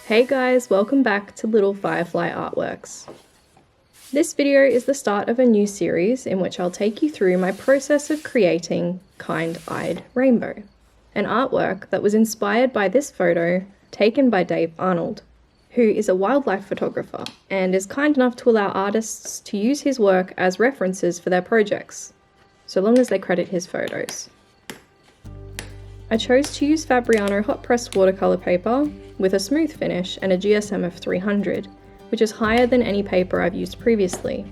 Hey guys, welcome back to Little Firefly Artworks. This video is the start of a new series in which I'll take you through my process of creating Kind-Eyed Rainbow, an artwork that was inspired by this photo taken by Dave Arnold, who is a wildlife photographer and is kind enough to allow artists to use his work as references for their projects, so long as they credit his photos. I chose to use Fabriano hot pressed watercolor paper with a smooth finish and a GSM of 300, which is higher than any paper I've used previously.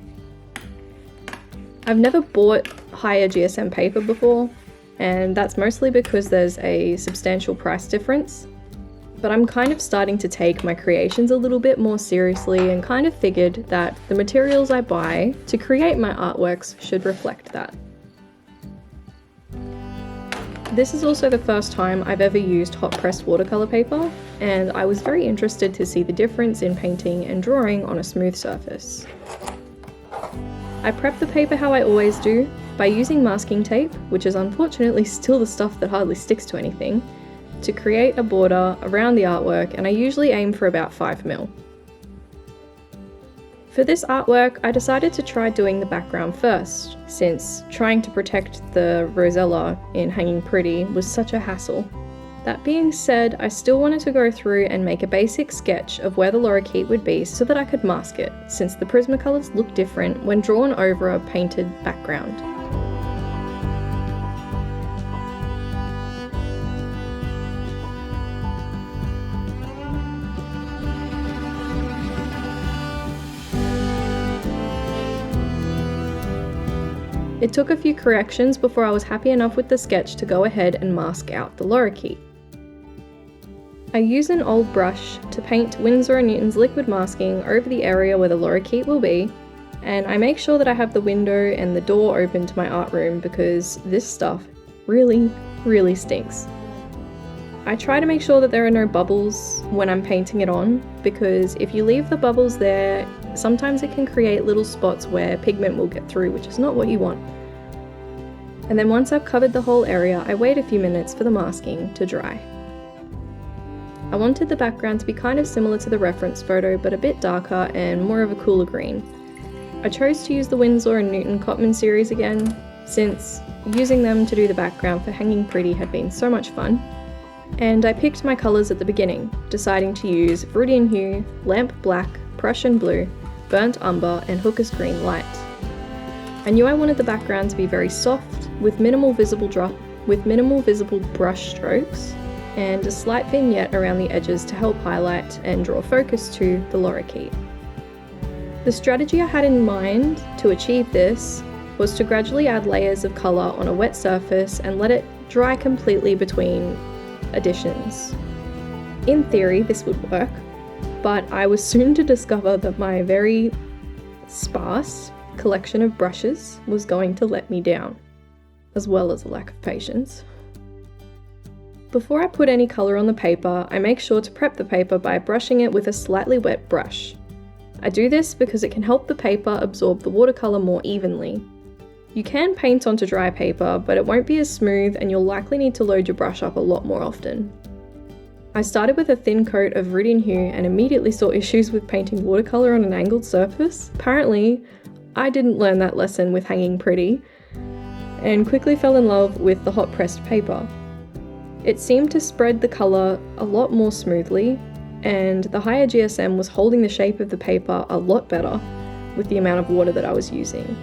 I've never bought higher GSM paper before, and that's mostly because there's a substantial price difference, but I'm kind of starting to take my creations a little bit more seriously and kind of figured that the materials I buy to create my artworks should reflect that. This is also the first time I've ever used hot pressed watercolor paper, and I was very interested to see the difference in painting and drawing on a smooth surface. I prep the paper how I always do, by using masking tape, which is unfortunately still the stuff that hardly sticks to anything, to create a border around the artwork, and I usually aim for about 5mm. For this artwork, I decided to try doing the background first, since trying to protect the rosella in Hanging Pretty was such a hassle. That being said, I still wanted to go through and make a basic sketch of where the lorikeet would be so that I could mask it, since the Prismacolors look different when drawn over a painted background. It took a few corrections before I was happy enough with the sketch to go ahead and mask out the lorikeet. I use an old brush to paint Winsor & Newton's liquid masking over the area where the lorikeet will be, and I make sure that I have the window and the door open to my art room because this stuff really stinks. I try to make sure that there are no bubbles when I'm painting it on, because if you leave the bubbles there, sometimes it can create little spots where pigment will get through, which is not what you want. And then once I've covered the whole area, I wait a few minutes for the masking to dry. I wanted the background to be kind of similar to the reference photo, but a bit darker and more of a cooler green. I chose to use the Winsor & Newton Cotman series again, since using them to do the background for Hanging Pretty had been so much fun. And I picked my colours at the beginning, deciding to use Viridian Hue, Lamp Black, Prussian Blue, Burnt Umber and Hooker's Green Light. I knew I wanted the background to be very soft, with minimal visible brush strokes, and a slight vignette around the edges to help highlight and draw focus to the lorikeet. The strategy I had in mind to achieve this was to gradually add layers of colour on a wet surface and let it dry completely between additions. In theory, this would work, but I was soon to discover that my very sparse collection of brushes was going to let me down, as well as a lack of patience. Before I put any colour on the paper, I make sure to prep the paper by brushing it with a slightly wet brush. I do this because it can help the paper absorb the watercolour more evenly. You can paint onto dry paper, but it won't be as smooth and you'll likely need to load your brush up a lot more often. I started with a thin coat of Viridian Hue and immediately saw issues with painting watercolour on an angled surface. Apparently, I didn't learn that lesson with Hanging Pretty, and quickly fell in love with the hot pressed paper. It seemed to spread the colour a lot more smoothly, and the higher GSM was holding the shape of the paper a lot better with the amount of water that I was using.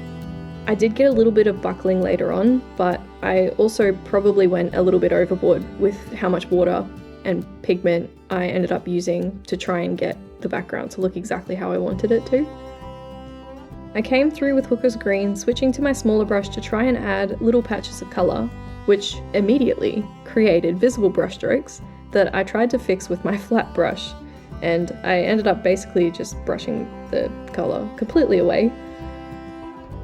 I did get a little bit of buckling later on, but I also probably went a little bit overboard with how much water and pigment I ended up using to try and get the background to look exactly how I wanted it to. I came through with Hooker's Green, switching to my smaller brush to try and add little patches of colour, which immediately created visible brush strokes that I tried to fix with my flat brush, and I ended up basically just brushing the colour completely away.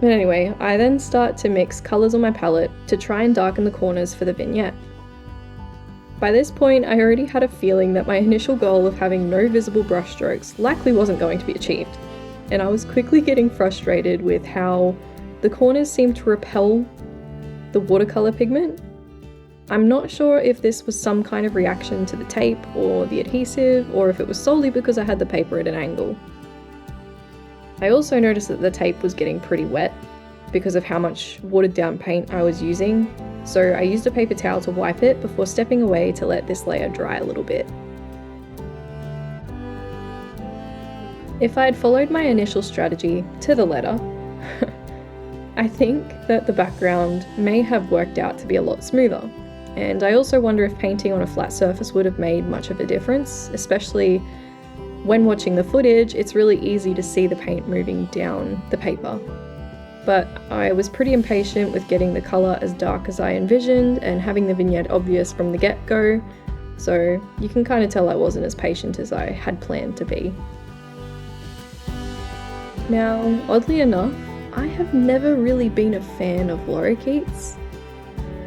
But anyway, I then start to mix colours on my palette to try and darken the corners for the vignette. By this point, I already had a feeling that my initial goal of having no visible brush strokes likely wasn't going to be achieved, and I was quickly getting frustrated with how the corners seemed to repel the watercolour pigment. I'm not sure if this was some kind of reaction to the tape or the adhesive, or if it was solely because I had the paper at an angle. I also noticed that the tape was getting pretty wet because of how much watered down paint I was using, so I used a paper towel to wipe it before stepping away to let this layer dry a little bit. If I had followed my initial strategy to the letter, I think that the background may have worked out to be a lot smoother. And I also wonder if painting on a flat surface would have made much of a difference, especially when watching the footage. It's really easy to see the paint moving down the paper. But I was pretty impatient with getting the colour as dark as I envisioned and having the vignette obvious from the get-go, so you can kind of tell I wasn't as patient as I had planned to be. Now, oddly enough, I have never really been a fan of lorikeets.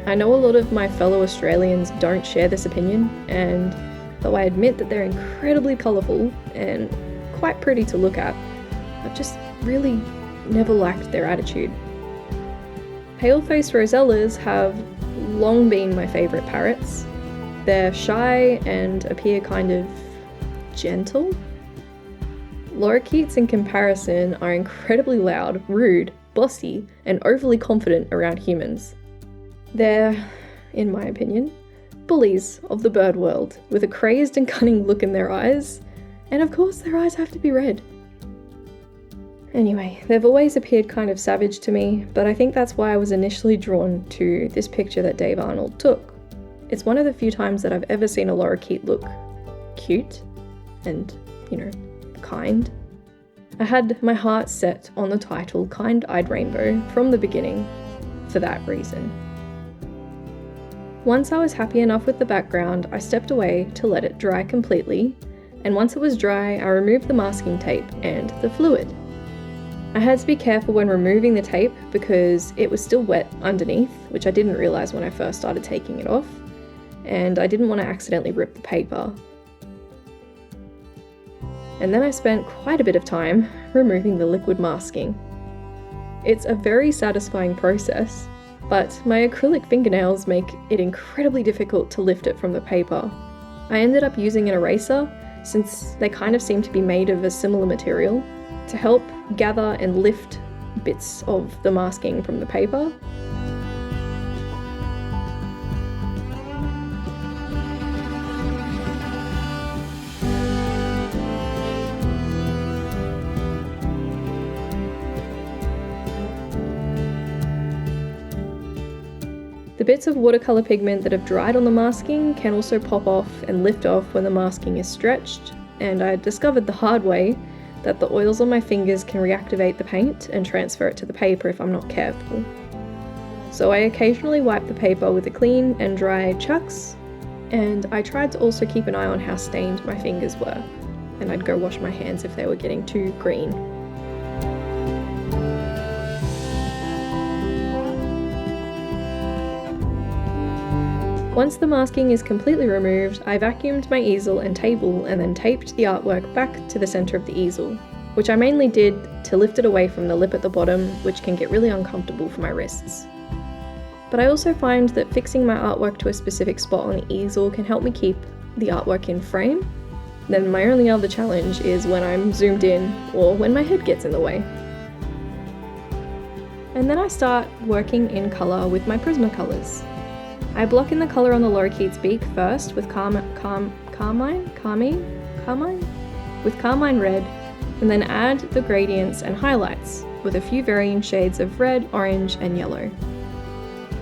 I know a lot of my fellow Australians don't share this opinion, and though I admit that they're incredibly colourful and quite pretty to look at, I've just really never liked their attitude. Pale-faced rosellas have long been my favourite parrots. They're shy and appear kind of gentle. Lorikeets in comparison are incredibly loud, rude, bossy, and overly confident around humans. They're, in my opinion, bullies of the bird world, with a crazed and cunning look in their eyes, and of course their eyes have to be red. Anyway, they've always appeared kind of savage to me, but I think that's why I was initially drawn to this picture that Dave Arnold took. It's one of the few times that I've ever seen a lorikeet look cute and, kind. I had my heart set on the title Kind-Eyed Rainbow from the beginning for that reason. Once I was happy enough with the background, I stepped away to let it dry completely, and once it was dry, I removed the masking tape and the fluid. I had to be careful when removing the tape because it was still wet underneath, which I didn't realise when I first started taking it off, and I didn't want to accidentally rip the paper. And then I spent quite a bit of time removing the liquid masking. It's a very satisfying process, but my acrylic fingernails make it incredibly difficult to lift it from the paper. I ended up using an eraser, since they kind of seem to be made of a similar material, to help gather and lift bits of the masking from the paper. The bits of watercolour pigment that have dried on the masking can also pop off and lift off when the masking is stretched, and I discovered the hard way that the oils on my fingers can reactivate the paint and transfer it to the paper if I'm not careful. So I occasionally wipe the paper with a clean and dry chucks, and I tried to also keep an eye on how stained my fingers were, and I'd go wash my hands if they were getting too green. Once the masking is completely removed, I vacuumed my easel and table and then taped the artwork back to the centre of the easel, which I mainly did to lift it away from the lip at the bottom, which can get really uncomfortable for my wrists. But I also find that fixing my artwork to a specific spot on the easel can help me keep the artwork in frame. Then my only other challenge is when I'm zoomed in or when my head gets in the way. And then I start working in colour with my Prismacolors. I block in the colour on the lorikeet's beak first with carmine red, and then add the gradients and highlights with a few varying shades of red, orange, and yellow.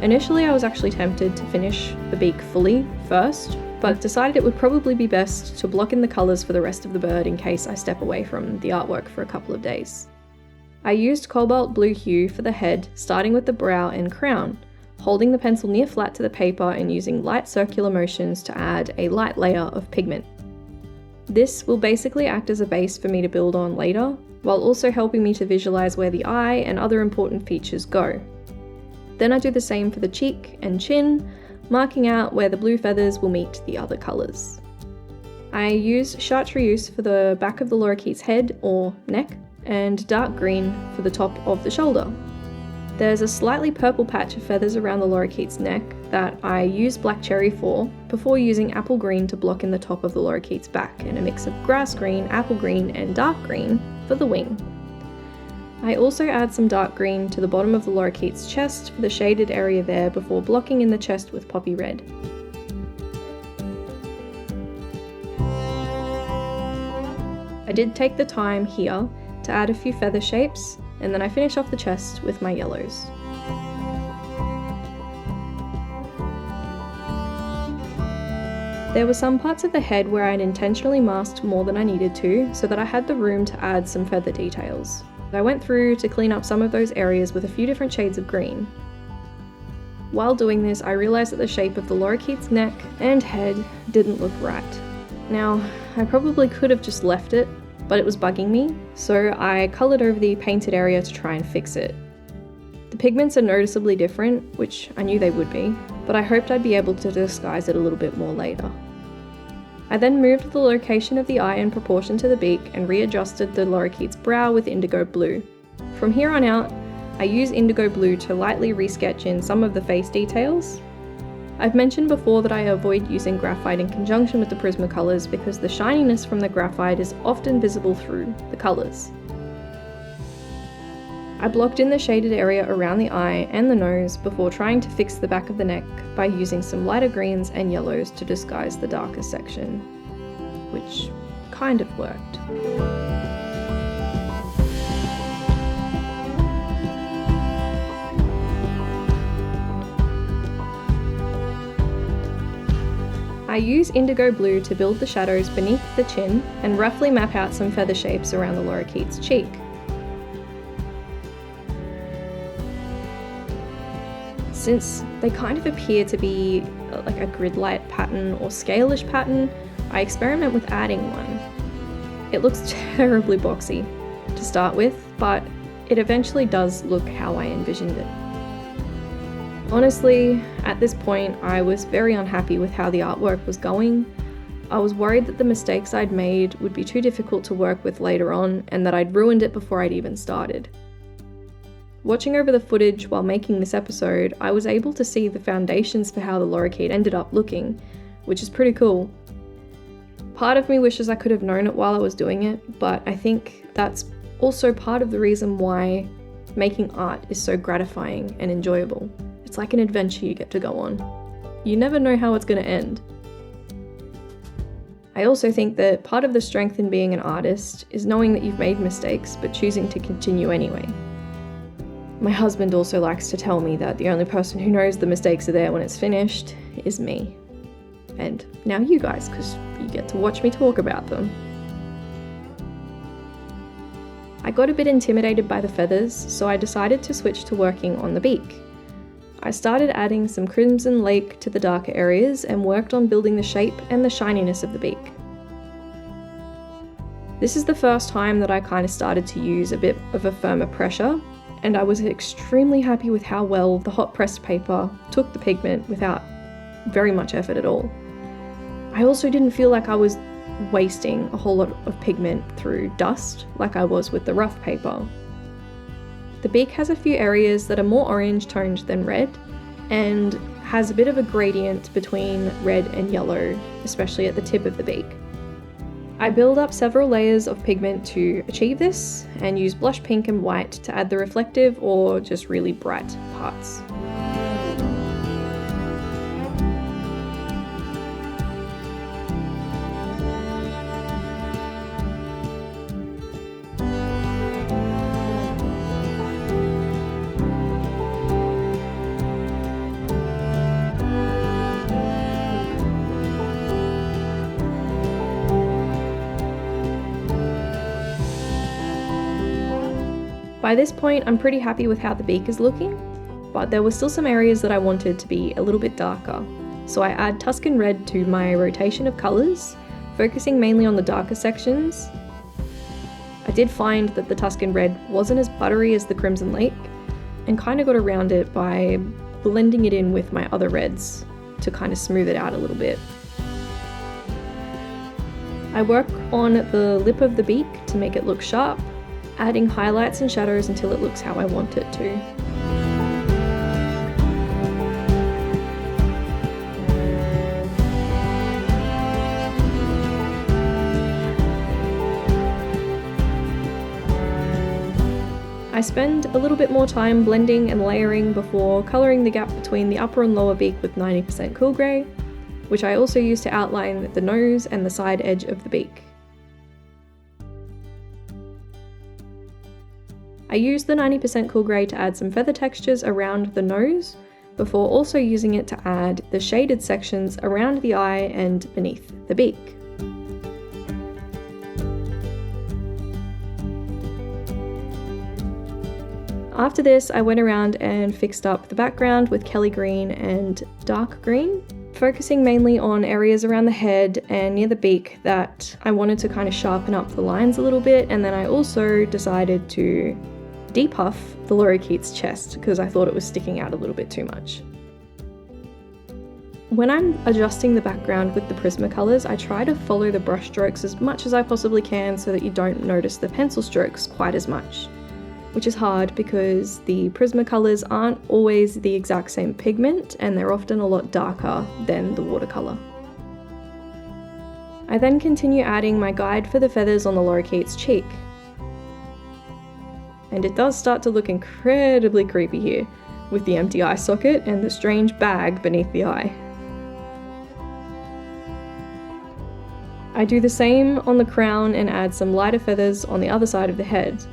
Initially I was actually tempted to finish the beak fully first, but decided it would probably be best to block in the colours for the rest of the bird in case I step away from the artwork for a couple of days. I used cobalt blue hue for the head, starting with the brow and crown, holding the pencil near flat to the paper and using light circular motions to add a light layer of pigment. This will basically act as a base for me to build on later, while also helping me to visualize where the eye and other important features go. Then I do the same for the cheek and chin, marking out where the blue feathers will meet the other colors. I use chartreuse for the back of the lorikeet's head or neck, and dark green for the top of the shoulder. There's a slightly purple patch of feathers around the lorikeet's neck, that I used black cherry for, before using apple green to block in the top of the lorikeet's back, and a mix of grass green, apple green and dark green for the wing. I also add some dark green to the bottom of the lorikeet's chest for the shaded area there before blocking in the chest with poppy red. I did take the time here to add a few feather shapes, and then I finish off the chest with my yellows. There were some parts of the head where I'd intentionally masked more than I needed to, so that I had the room to add some feather details. I went through to clean up some of those areas with a few different shades of green. While doing this, I realised that the shape of the lorikeet's neck and head didn't look right. Now, I probably could have just left it, but it was bugging me, so I coloured over the painted area to try and fix it. The pigments are noticeably different, which I knew they would be, but I hoped I'd be able to disguise it a little bit more later. I then moved the location of the eye in proportion to the beak and readjusted the lorikeet's brow with indigo blue. From here on out, I use indigo blue to lightly resketch in some of the face details. I've mentioned before that I avoid using graphite in conjunction with the Prismacolors because the shininess from the graphite is often visible through the colours. I blocked in the shaded area around the eye and the nose before trying to fix the back of the neck by using some lighter greens and yellows to disguise the darker section, which kind of worked. I use indigo blue to build the shadows beneath the chin and roughly map out some feather shapes around the lorikeet's cheek. Since they kind of appear to be like a grid light pattern or scalish pattern, I experiment with adding one. It looks terribly boxy to start with, but it eventually does look how I envisioned it. Honestly, at this point, I was very unhappy with how the artwork was going. I was worried that the mistakes I'd made would be too difficult to work with later on, and that I'd ruined it before I'd even started. Watching over the footage while making this episode, I was able to see the foundations for how the lorikeet ended up looking, which is pretty cool. Part of me wishes I could have known it while I was doing it, but I think that's also part of the reason why making art is so gratifying and enjoyable. It's like an adventure you get to go on. You never know how it's going to end. I also think that part of the strength in being an artist is knowing that you've made mistakes but choosing to continue anyway. My husband also likes to tell me that the only person who knows the mistakes are there when it's finished is me. And now you guys, because you get to watch me talk about them. I got a bit intimidated by the feathers, so I decided to switch to working on the beak. I started adding some crimson lake to the darker areas and worked on building the shape and the shininess of the beak. This is the first time that I kind of started to use a bit of a firmer pressure, and I was extremely happy with how well the hot pressed paper took the pigment without very much effort at all. I also didn't feel like I was wasting a whole lot of pigment through dust like I was with the rough paper. The beak has a few areas that are more orange toned than red, and has a bit of a gradient between red and yellow, especially at the tip of the beak. I build up several layers of pigment to achieve this, and use blush pink and white to add the reflective or just really bright parts. By this point, I'm pretty happy with how the beak is looking, but there were still some areas that I wanted to be a little bit darker. So I add Tuscan Red to my rotation of colours, focusing mainly on the darker sections. I did find that the Tuscan Red wasn't as buttery as the Crimson Lake, and kind of got around it by blending it in with my other reds to kind of smooth it out a little bit. I work on the lip of the beak to make it look sharp, adding highlights and shadows until it looks how I want it to. I spend a little bit more time blending and layering before colouring the gap between the upper and lower beak with 90% cool grey, which I also use to outline the nose and the side edge of the beak. I use the 90% cool grey to add some feather textures around the nose, before also using it to add the shaded sections around the eye and beneath the beak. After this, I went around and fixed up the background with Kelly green and dark green, focusing mainly on areas around the head and near the beak that I wanted to kind of sharpen up the lines a little bit, and then I also decided to depuff the lorikeet's chest because I thought it was sticking out a little bit too much. When I'm adjusting the background with the Prismacolors, I try to follow the brush strokes as much as I possibly can so that you don't notice the pencil strokes quite as much, which is hard because the Prismacolors aren't always the exact same pigment and they're often a lot darker than the watercolour. I then continue adding my guide for the feathers on the lorikeet's cheek. And it does start to look incredibly creepy here, with the empty eye socket and the strange bag beneath the eye. I do the same on the crown and add some lighter feathers on the other side of the head.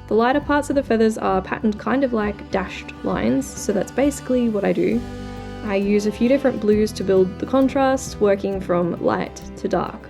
The lighter parts of the feathers are patterned kind of like dashed lines, so that's basically what I do. I use a few different blues to build the contrast, working from light to dark.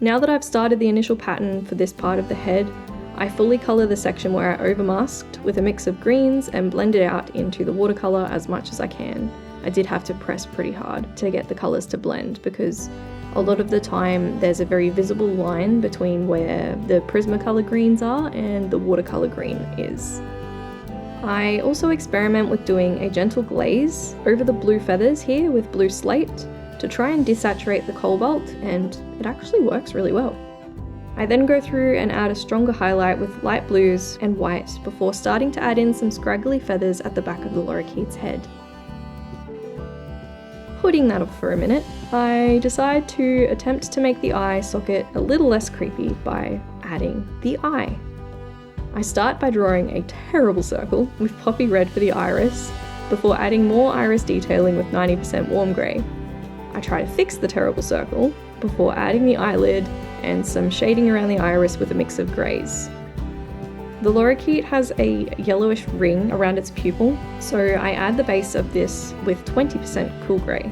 Now that I've started the initial pattern for this part of the head, I fully colour the section where I overmasked with a mix of greens and blend it out into the watercolour as much as I can. I did have to press pretty hard to get the colours to blend because a lot of the time there's a very visible line between where the Prismacolor greens are and the watercolour green is. I also experiment with doing a gentle glaze over the blue feathers here with blue slate to try and desaturate the cobalt, and it actually works really well. I then go through and add a stronger highlight with light blues and white before starting to add in some scraggly feathers at the back of the lorikeet's head. Putting that off for a minute, I decide to attempt to make the eye socket a little less creepy by adding the eye. I start by drawing a terrible circle with poppy red for the iris, before adding more iris detailing with 90% warm grey. I try to fix the terrible circle before adding the eyelid and some shading around the iris with a mix of greys. The lorikeet has a yellowish ring around its pupil, so I add the base of this with 20% cool grey.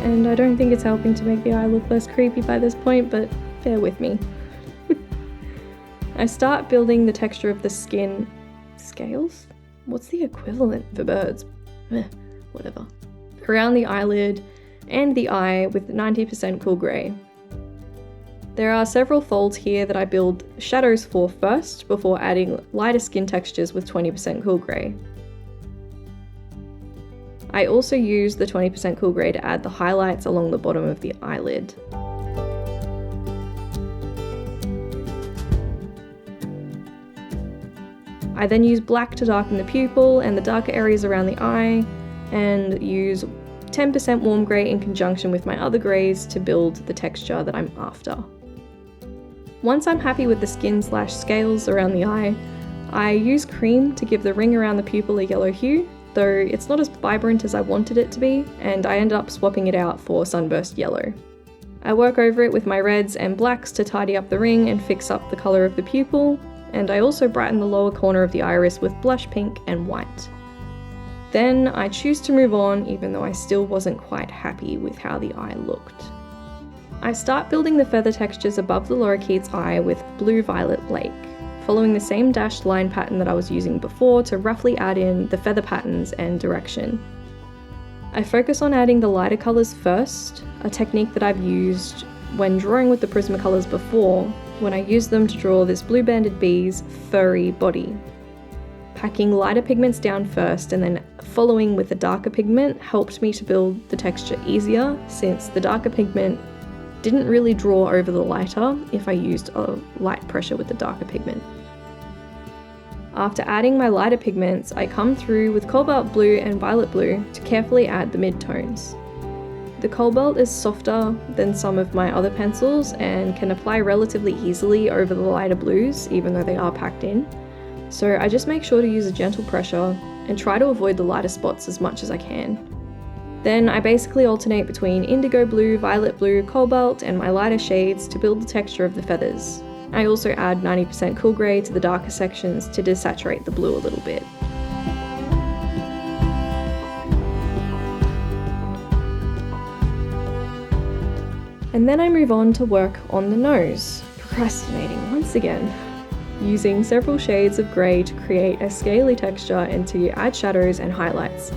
And I don't think it's helping to make the eye look less creepy by this point, but bear with me. I start building the texture of the skin. Scales? What's the equivalent for birds? Whatever. Around the eyelid and the eye with 90% cool grey. There are several folds here that I build shadows for first before adding lighter skin textures with 20% cool grey. I also use the 20% cool grey to add the highlights along the bottom of the eyelid. I then use black to darken the pupil and the darker areas around the eye, and use 10% warm grey in conjunction with my other greys to build the texture that I'm after. Once I'm happy with the skin/scales around the eye, I use cream to give the ring around the pupil a yellow hue, though it's not as vibrant as I wanted it to be, and I end up swapping it out for sunburst yellow. I work over it with my reds and blacks to tidy up the ring and fix up the colour of the pupil, and I also brighten the lower corner of the iris with blush pink and white. Then I choose to move on, even though I still wasn't quite happy with how the eye looked. I start building the feather textures above the lorikeet's eye with blue-violet lake, following the same dashed line pattern that I was using before to roughly add in the feather patterns and direction. I focus on adding the lighter colours first, a technique that I've used when drawing with the Prismacolors before, when I used them to draw this blue-banded bee's furry body. Packing lighter pigments down first and then following with the darker pigment helped me to build the texture easier, since the darker pigment didn't really draw over the lighter if I used a light pressure with the darker pigment. After adding my lighter pigments, I come through with cobalt blue and violet blue to carefully add the midtones. The cobalt is softer than some of my other pencils and can apply relatively easily over the lighter blues, even though they are packed in. So I just make sure to use a gentle pressure and try to avoid the lighter spots as much as I can. Then I basically alternate between indigo blue, violet blue, cobalt, and my lighter shades to build the texture of the feathers. I also add 90% cool grey to the darker sections to desaturate the blue a little bit. And then I move on to work on the nose, procrastinating once again, using several shades of grey to create a scaly texture and to add shadows and highlights,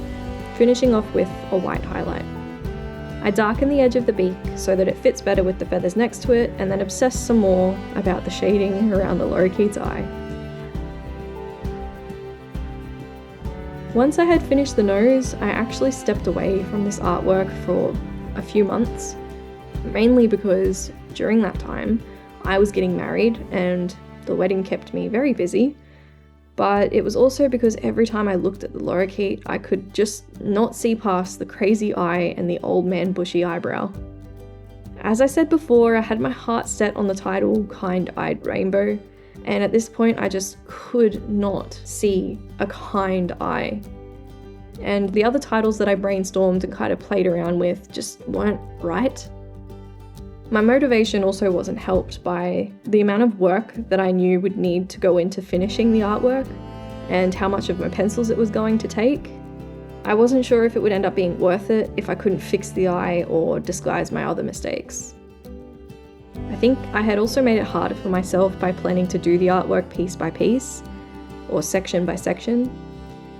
finishing off with a white highlight. I darken the edge of the beak so that it fits better with the feathers next to it, and then obsess some more about the shading around the lorikeet's eye. Once I had finished the nose, I actually stepped away from this artwork for a few months. Mainly because during that time I was getting married and the wedding kept me very busy, but it was also because every time I looked at the lorikeet I could just not see past the crazy eye and the old man bushy eyebrow. As I said before, I had my heart set on the title Kind-Eyed Rainbow, and at this point I just could not see a kind eye. And the other titles that I brainstormed and kind of played around with just weren't right. My motivation also wasn't helped by the amount of work that I knew would need to go into finishing the artwork and how much of my pencils it was going to take. I wasn't sure if it would end up being worth it if I couldn't fix the eye or disguise my other mistakes. I think I had also made it harder for myself by planning to do the artwork piece by piece or section by section.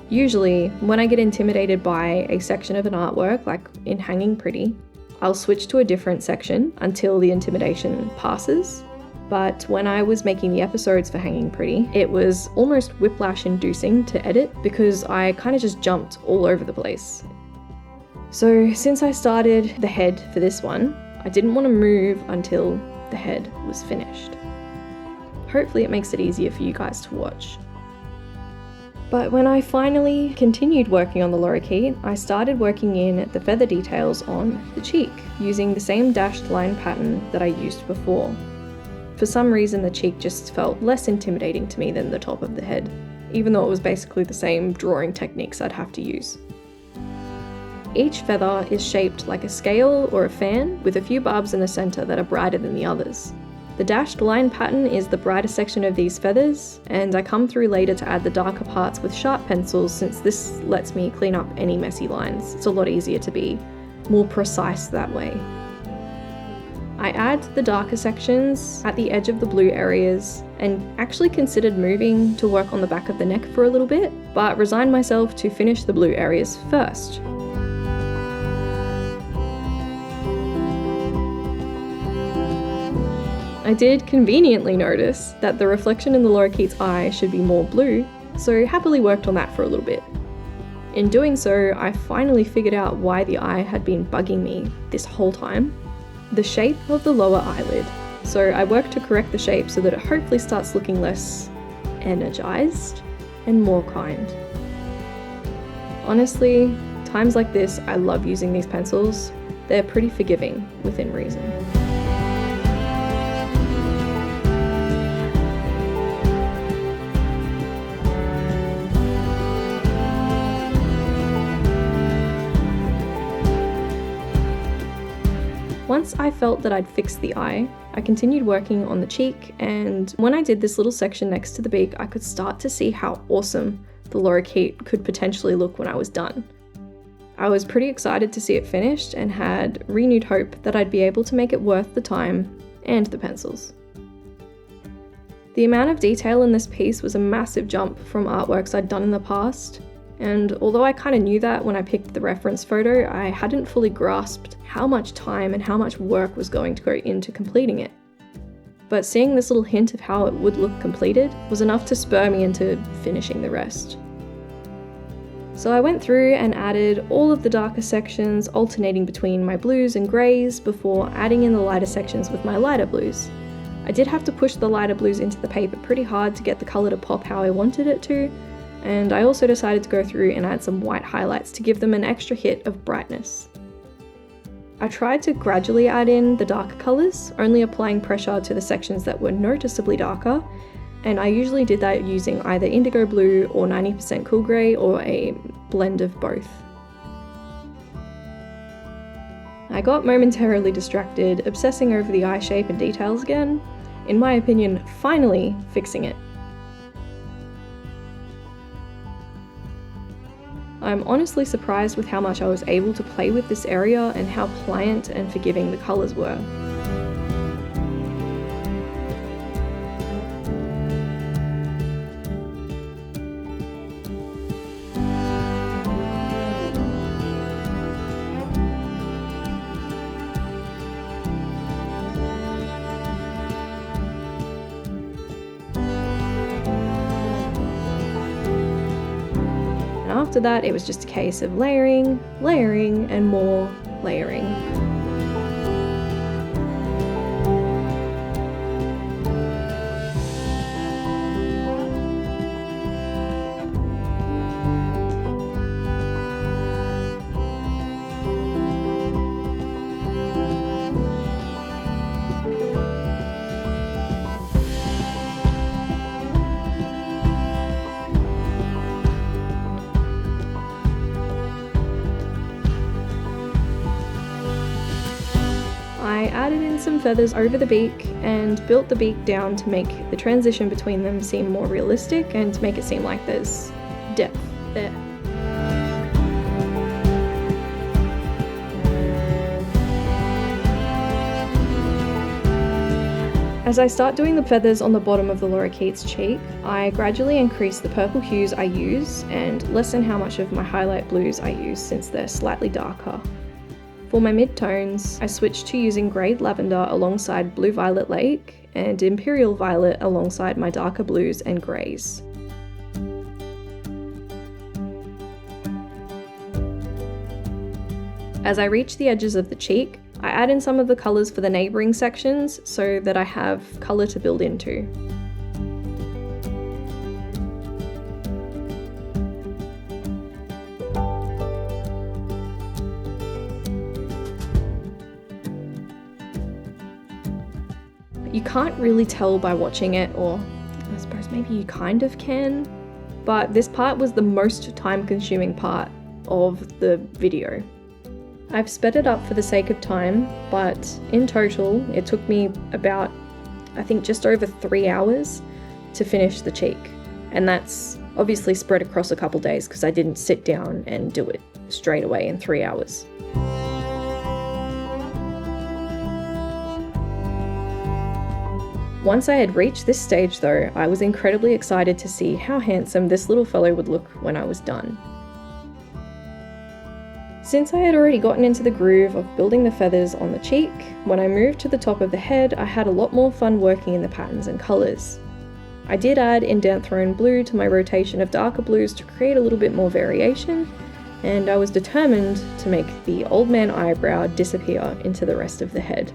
Usually, when I get intimidated by a section of an artwork, like in Hanging Pretty, I'll switch to a different section until the intimidation passes. But when I was making the episodes for Hanging Pretty, it was almost whiplash inducing to edit because I kind of just jumped all over the place. So since I started the head for this one, I didn't want to move until the head was finished. Hopefully it makes it easier for you guys to watch. But when I finally continued working on the lorikeet, I started working in the feather details on the cheek, using the same dashed line pattern that I used before. For some reason the cheek just felt less intimidating to me than the top of the head, even though it was basically the same drawing techniques I'd have to use. Each feather is shaped like a scale or a fan, with a few barbs in the centre that are brighter than the others. The dashed line pattern is the brighter section of these feathers, and I come through later to add the darker parts with sharp pencils since this lets me clean up any messy lines. It's a lot easier to be more precise that way. I add the darker sections at the edge of the blue areas and actually considered moving to work on the back of the neck for a little bit, but resigned myself to finish the blue areas first. I did conveniently notice that the reflection in the lorikeet's eye should be more blue, so happily worked on that for a little bit. In doing so, I finally figured out why the eye had been bugging me this whole time. The shape of the lower eyelid. So I worked to correct the shape so that it hopefully starts looking less energized and more kind. Honestly, times like this, I love using these pencils. They're pretty forgiving within reason. Once I felt that I'd fixed the eye, I continued working on the cheek, and when I did this little section next to the beak, I could start to see how awesome the lorikeet could potentially look when I was done. I was pretty excited to see it finished and had renewed hope that I'd be able to make it worth the time and the pencils. The amount of detail in this piece was a massive jump from artworks I'd done in the past, and although I kind of knew that when I picked the reference photo, I hadn't fully grasped how much time and how much work was going to go into completing it. But seeing this little hint of how it would look completed was enough to spur me into finishing the rest. So I went through and added all of the darker sections, alternating between my blues and greys before adding in the lighter sections with my lighter blues. I did have to push the lighter blues into the paper pretty hard to get the colour to pop how I wanted it to, and I also decided to go through and add some white highlights to give them an extra hit of brightness. I tried to gradually add in the darker colours, only applying pressure to the sections that were noticeably darker, and I usually did that using either indigo blue or 90% cool grey or a blend of both. I got momentarily distracted, obsessing over the eye shape and details again, in my opinion, finally fixing it. I'm honestly surprised with how much I was able to play with this area and how pliant and forgiving the colours were. After that, it was just a case of layering, layering, and more layering. I added in some feathers over the beak and built the beak down to make the transition between them seem more realistic and to make it seem like there's depth there. As I start doing the feathers on the bottom of the lorikeet's cheek, I gradually increase the purple hues I use and lessen how much of my highlight blues I use since they're slightly darker. For my mid-tones, I switched to using greyed lavender alongside blue violet lake and imperial violet alongside my darker blues and greys. As I reach the edges of the cheek, I add in some of the colours for the neighbouring sections so that I have colour to build into. You can't really tell by watching it, or I suppose maybe you kind of can, but this part was the most time-consuming part of the video. I've sped it up for the sake of time, but in total it took me about, I think, just over 3 hours to finish the cheek, and that's obviously spread across a couple days because I didn't sit down and do it straight away in 3 hours. Once I had reached this stage though, I was incredibly excited to see how handsome this little fellow would look when I was done. Since I had already gotten into the groove of building the feathers on the cheek, when I moved to the top of the head, I had a lot more fun working in the patterns and colours. I did add indent thrown blue to my rotation of darker blues to create a little bit more variation, and I was determined to make the old man eyebrow disappear into the rest of the head.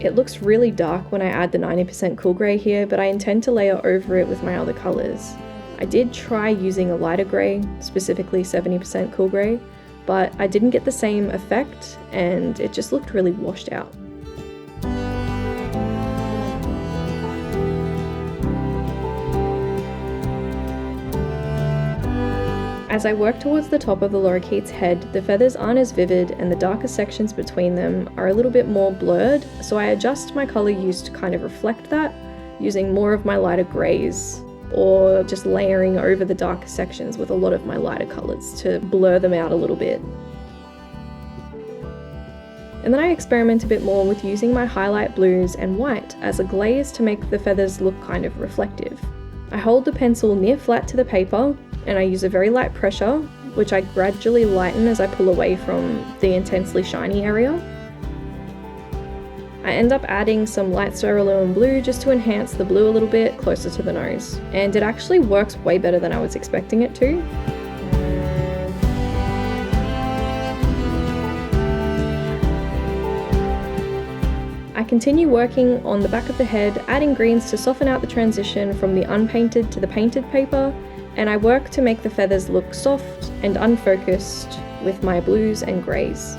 It looks really dark when I add the 90% cool grey here, but I intend to layer over it with my other colours. I did try using a lighter grey, specifically 70% cool grey, but I didn't get the same effect and it just looked really washed out. As I work towards the top of the lorikeet's head, the feathers aren't as vivid and the darker sections between them are a little bit more blurred, so I adjust my colour use to kind of reflect that, using more of my lighter greys, or just layering over the darker sections with a lot of my lighter colours to blur them out a little bit. And then I experiment a bit more with using my highlight blues and white as a glaze to make the feathers look kind of reflective. I hold the pencil near flat to the paper, and I use a very light pressure, which I gradually lighten as I pull away from the intensely shiny area. I end up adding some light cerulean blue just to enhance the blue a little bit closer to the nose, and it actually works way better than I was expecting it to. I continue working on the back of the head, adding greens to soften out the transition from the unpainted to the painted paper, and I work to make the feathers look soft and unfocused with my blues and greys.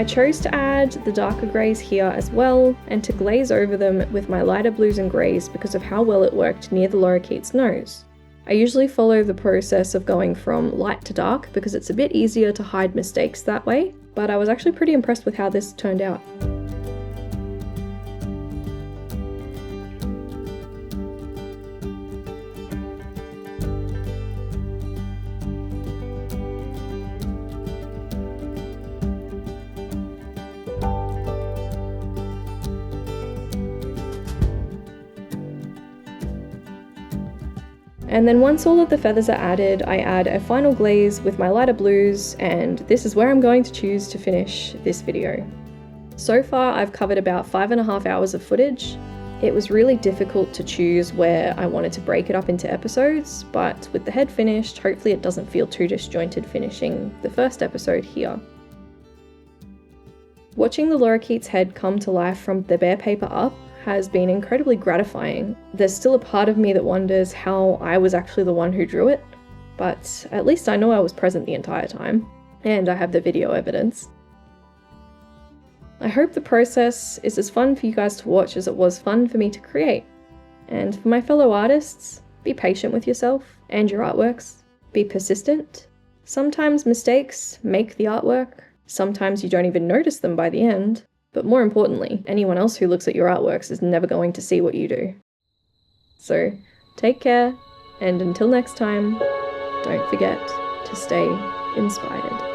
I chose to add the darker greys here as well, and to glaze over them with my lighter blues and greys because of how well it worked near the lorikeet's nose. I usually follow the process of going from light to dark because it's a bit easier to hide mistakes that way, but I was actually pretty impressed with how this turned out. And then once all of the feathers are added, I add a final glaze with my lighter blues, and this is where I'm going to choose to finish this video. So far I've covered about 5.5 hours of footage. It was really difficult to choose where I wanted to break it up into episodes, but with the head finished, hopefully it doesn't feel too disjointed finishing the first episode here. Watching the lorikeet's head come to life from the bare paper up has been incredibly gratifying. There's still a part of me that wonders how I was actually the one who drew it, but at least I know I was present the entire time, and I have the video evidence. I hope the process is as fun for you guys to watch as it was fun for me to create. And for my fellow artists, be patient with yourself and your artworks. Be persistent. Sometimes mistakes make the artwork. Sometimes you don't even notice them by the end. But more importantly, anyone else who looks at your artworks is never going to see what you do. So, take care, and until next time, don't forget to stay inspired.